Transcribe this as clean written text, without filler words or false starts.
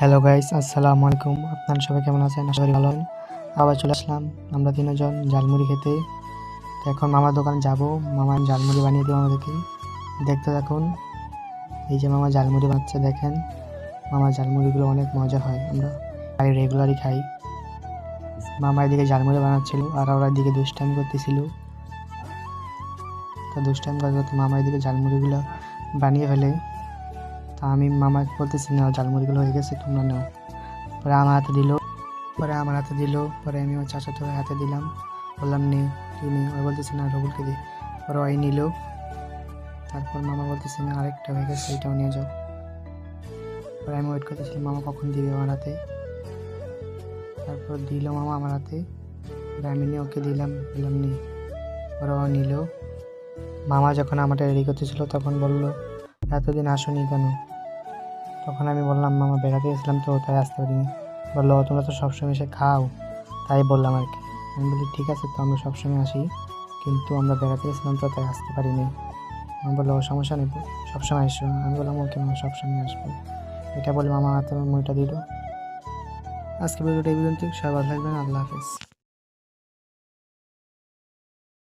Hello guys, আসসালামু আলাইকুম। আপনারা সবাই কেমন আছেন? আশা করি ভালো আছেন। আবার চলে আসলাম আমরা তিনজন ঝালমুড়ি খেতে। তো এখন মামার দোকানে যাব। মামা ঝালমুড়ি বানিয়ে দেবে আমাদেরকে। দেখতে থাকুন। এই যে মামা ঝালমুড়ি বানাচ্ছে, দেখেন। মামার ঝালমুড়িগুলো অনেক মজা হয়, আমরা রেগুলারই খাই। মামা এদিকে ঝালমুড়ি বানাচ্ছিল আর ওরা এদিকে দুষ্টামি করতেছিল। তো দুষ্টামি করতে করতে মামা এদিকে ঝালমুড়িগুলো বানিয়ে ফেলে। তা আমি মামাকে বলতেছি, না ঝালমুড়িগুলো হয়ে গেছে, তোমরা নাও। পরে আমার হাতে দিল। পরে আমি আমার চাচাতো হাতে দিলাম। বললাম নে, তুই নে। ওই বলতেছে না, রবুলকে দে। পরে ওই নিল। তারপর মামা বলতেছে না, আরেকটা হয়ে গেছে, এটাও নিয়ে যাও। পরে আমি ওয়েট করতেছিলাম মামা কখন দিবে আমার হাতে। তারপর দিল মামা আমার হাতে। পরে আমি নিয়ে ওকে দিলাম, বললাম নে। পরে ও নিল। মামা যখন আমারটা রেডি করতেছিল তখন বলল, এতদিন আসোনি কেন? তখন আমি বললাম, মামা বেড়াতে গেছিলাম তো, তাই আসতে পারিনি। বললো, তোমরা তো সবসময় এসে খাও, তাই বললাম আর কি। আমি বলি, ঠিক আছে, তো আমরা সবসময় আসি, কিন্তু আমরা বেড়াতে গেছিলাম তো, তাই আসতে পারিনি। আমি বললো, সমস্যা নেই, সবসময় এসো। আমি বললাম, ওকে মামা, সবসময় আসবো। এটা বলে মামা হাতে আমার মুড়িটা দিল। আজকে ভিডিওটা এই পর্যন্ত। সবাই ভালো থাকবেন। আল্লাহ হাফেজ।